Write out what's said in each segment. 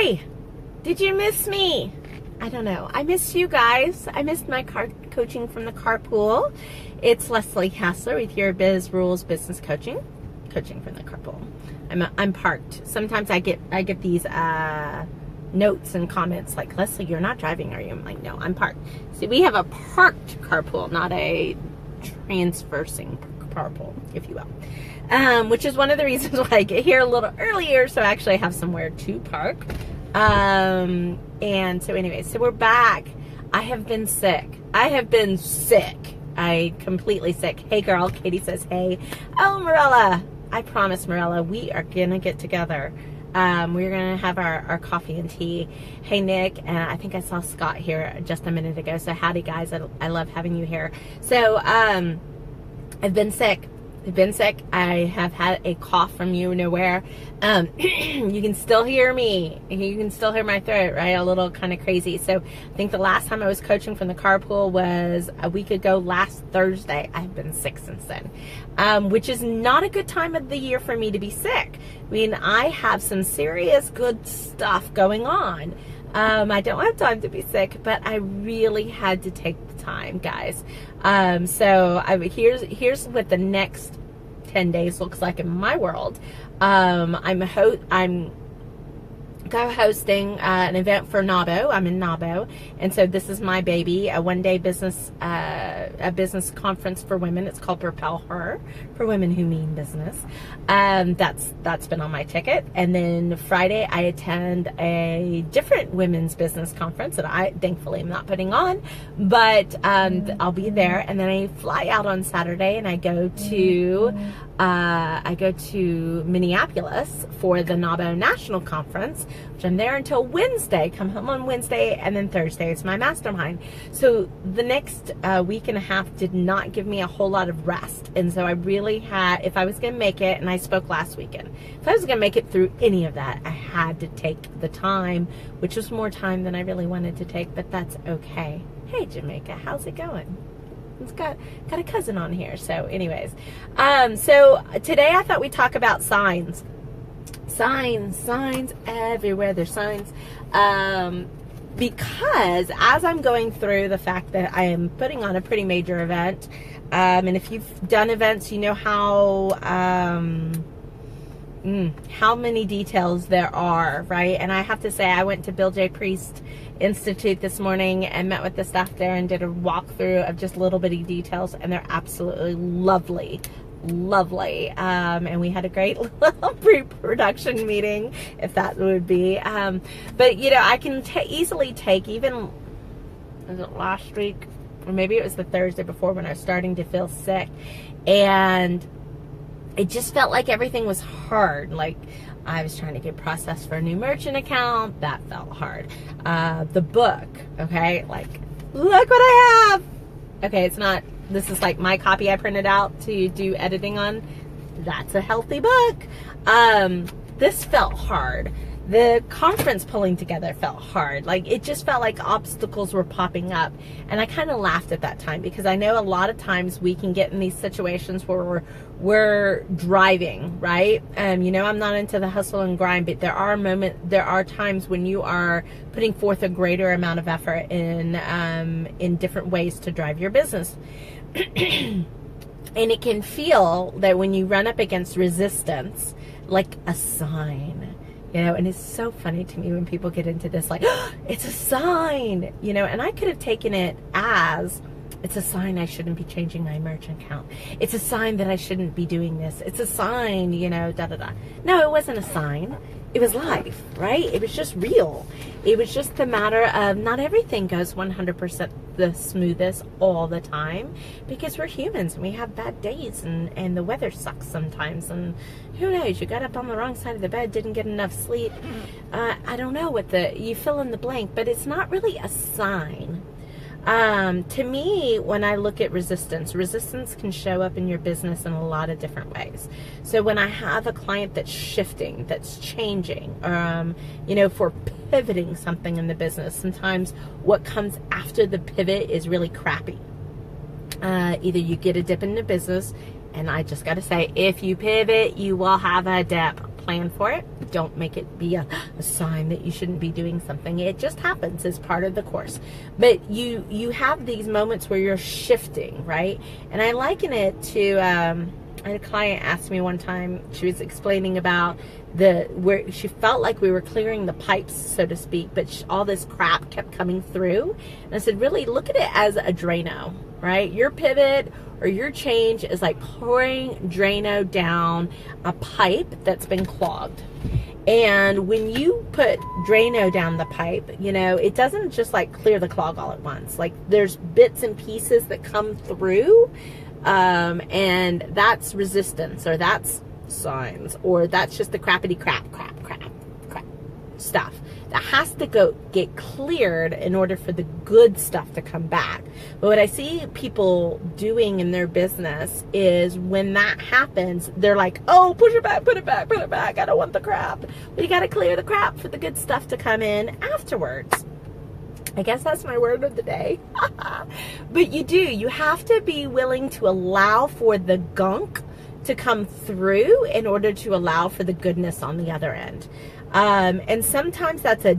Hi! Did you miss me? I don't know. I missed you guys. I missed my coaching from the Carpool. It's Leslie Hassler with your Biz Rules Business Coaching. Coaching from the Carpool. I'm parked. Sometimes I get these notes and comments like, Leslie, you're not driving, are you? I'm like, no, I'm parked. See, we have a parked carpool, not a transversing carpool, if you will. Which is one of the reasons why I get here a little earlier, so I actually have somewhere to park. And so anyway, so we're back. I have been sick. I completely sick. Hey girl, Katie says hey. Oh, Marilla. I promise, Marilla, we are gonna get together. We're gonna have our coffee and tea. Hey Nick, and I think I saw Scott here just a minute ago. So howdy guys, I love having you here. So I've been sick. I have had a cough from nowhere. You can still hear me. You can still hear my throat, right? A little kind of crazy. So I think the last time I was coaching from the Carpool was a week ago, last Thursday. I've been sick since then, which is not a good time of the year for me to be sick. I mean, I have some serious good stuff going on. I don't have time to be sick, but I really had to take the time, guys. So here's what the next 10 days looks like in my world. I'm co-hosting an event for NABO. I'm in NABO, and so this is my baby, a one-day business conference for women. It's called Propel Her, for women who mean business. That's been on my ticket. And then Friday I attend a different women's business conference that I thankfully am not putting on, but I'll be there. And then I fly out on Saturday and I go to Minneapolis for the NABO National Conference, which I'm there until Wednesday. Come home on Wednesday, and then Thursday is my mastermind. So the next week and a half did not give me a whole lot of rest. And so I really had, if I was going to make it, and I spoke last weekend, if I was going to make it through any of that, I had to take the time, which was more time than I really wanted to take, but that's okay. Hey, Jamaica, how's it going? It's got a cousin on here. So anyways, so today I thought we'd talk about signs everywhere. There's signs, because as I'm going through the fact that I am putting on a pretty major event, and if you've done events, you know how many details there are, right? And I have to say, I went to Bill J. Priest Institute this morning and met with the staff there and did a walkthrough of just little bitty details, and they're absolutely lovely. And we had a great little pre-production meeting, if that would be. But you know, I can easily take, even, was it last week, or maybe it was the Thursday before, when I was starting to feel sick, and it just felt like everything was hard. Like I was trying to get processed for a new merchant account. That felt hard. The book, okay, like, look what I have. Okay, it's not, this is like my copy I printed out to do editing on. That's a healthy book. This felt hard. The conference pulling together felt hard. Like, it just felt like obstacles were popping up. And I kind of laughed at that time, because I know a lot of times we can get in these situations where we're driving, right? You know, I'm not into the hustle and grind, but there are times when you are putting forth a greater amount of effort in different ways to drive your business. And it can feel that when you run up against resistance, like a sign. You know, and it's so funny to me when people get into this, like, oh, it's a sign, you know, and I could have taken it as, it's a sign I shouldn't be changing my merchant account. It's a sign that I shouldn't be doing this. It's a sign, you know, da-da-da. No, it wasn't a sign. It was life, right? It was just real. It was just the matter of not everything goes 100% the smoothest all the time, because we're humans and we have bad days, and the weather sucks sometimes, and who knows, you got up on the wrong side of the bed, didn't get enough sleep. I don't know what you fill in the blank, but it's not really a sign. To me, when I look at resistance can show up in your business in a lot of different ways. So when I have a client that's shifting, that's changing, you know, for pivoting something in the business, sometimes what comes after the pivot is really crappy. Either you get a dip in the business, and I just got to say, if you pivot, you will have a dip. plan for it. Don't make it be a sign that you shouldn't be doing something. It just happens as part of the course. But you have these moments where you're shifting, right? And I liken it to, I had a client ask me one time, she was explaining about where she felt like we were clearing the pipes, so to speak, but all this crap kept coming through. And I said, really look at it as a Drano, right? Your pivot or your change is like pouring Drano down a pipe that's been clogged. And when you put Drano down the pipe, you know, it doesn't just like clear the clog all at once. Like there's bits and pieces that come through, and that's resistance, or that's signs, or that's just the crappity crap stuff that has to get cleared in order for the good stuff to come back. But what I see people doing in their business is when that happens, they're like, oh, push it back, put it back, I don't want the crap. But you got to clear the crap for the good stuff to come in afterwards. I guess that's my word of the day. But you have to be willing to allow for the gunk to come through in order to allow for the goodness on the other end. And sometimes that's a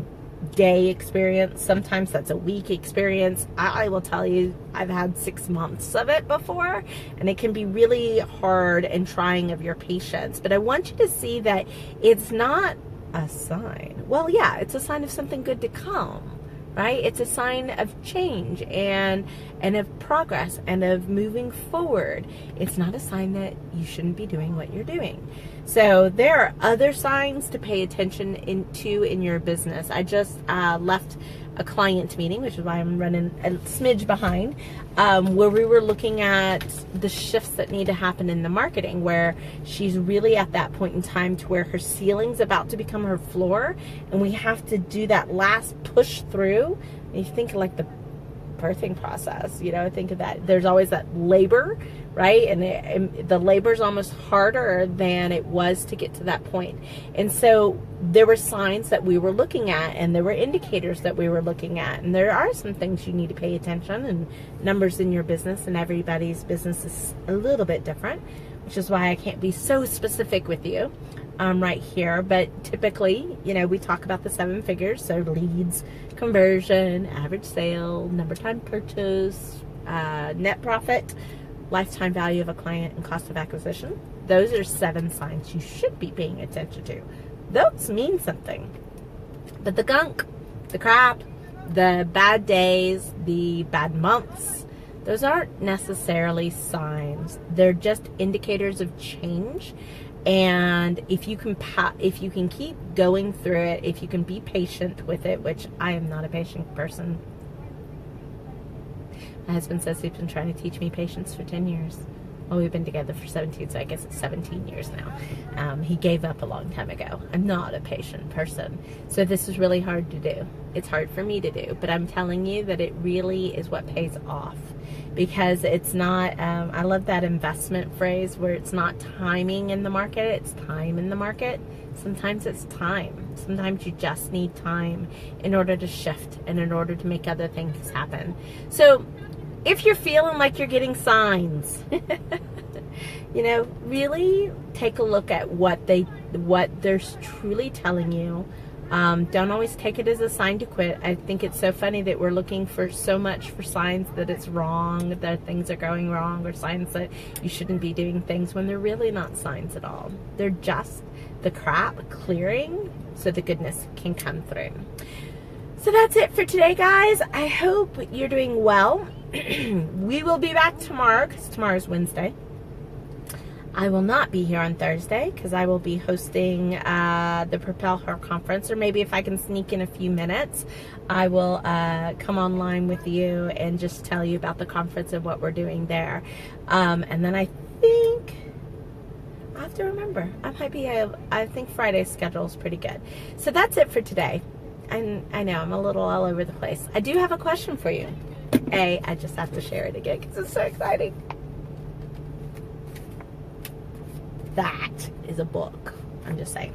day experience. Sometimes that's a week experience. I will tell you, I've had 6 months of it before, and it can be really hard and trying of your patience. But I want you to see that it's not a sign. Well, yeah, it's a sign of something good to come. Right? It's a sign of change and of progress and of moving forward. It's not a sign that you shouldn't be doing what you're doing. So there are other signs to pay attention in your business. I just left a client meeting, which is why I'm running a smidge behind, where we were looking at the shifts that need to happen in the marketing, where she's really at that point in time to where her ceiling's about to become her floor, and we have to do that last push through. And you think like the birthing process, you know, think of that. There's always that labor, right? And the labor's almost harder than it was to get to that point. And so there were signs that we were looking at, and there were indicators that we were looking at, and there are some things you need to pay attention, and numbers in your business, and everybody's business is a little bit different, which is why I can't be so specific with you right here. But typically, you know, we talk about the 7 figures, so leads, conversion, average sale, number of time purchase, net profit, lifetime value of a client, and cost of acquisition. Those are 7 signs you should be paying attention to. Those mean something. But the gunk, the crap, the bad days, the bad months, those aren't necessarily signs. They're just indicators of change. And if you can keep going through it, if you can be patient with it, which I am not a patient person. My husband says he's been trying to teach me patience for 10 years. Well, we've been together for 17, so I guess it's 17 years now. He gave up a long time ago. I'm not a patient person. So this is really hard to do. It's hard for me to do, but I'm telling you that it really is what pays off. Because it's not, I love that investment phrase where it's not timing in the market, it's time in the market. Sometimes it's time. Sometimes you just need time in order to shift and in order to make other things happen. So if you're feeling like you're getting signs, you know, really take a look at what they're truly telling you. Don't always take it as a sign to quit. I think it's so funny that we're looking for so much for signs that it's wrong, that things are going wrong, or signs that you shouldn't be doing things, when they're really not signs at all. They're just the crap clearing so the goodness can come through. So that's it for today, guys. I hope you're doing well. We will be back tomorrow, because tomorrow's Wednesday. I will not be here on Thursday because I will be hosting the Propel Her Conference, or maybe if I can sneak in a few minutes, I will come online with you and just tell you about the conference and what we're doing there. And then I think, I have to remember, I think Friday's schedule is pretty good. So that's it for today. And I know I'm a little all over the place. I do have a question for you. I just have to share it again because it's so exciting. That is a book. I'm just saying.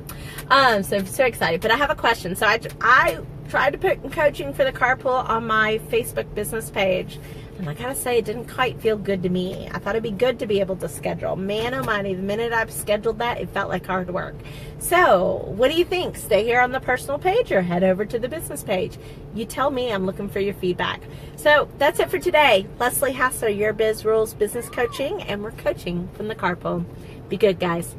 So excited. But I have a question. So I tried to put coaching for the carpool on my Facebook business page. And I gotta say, it didn't quite feel good to me. I thought it'd be good to be able to schedule. Man almighty, the minute I've scheduled that, it felt like hard work. So, what do you think? Stay here on the personal page or head over to the business page? You tell me. I'm looking for your feedback. So, that's it for today. Leslie Hassler, Your Biz Rules Business Coaching, and we're coaching from the carpool. Be good, guys.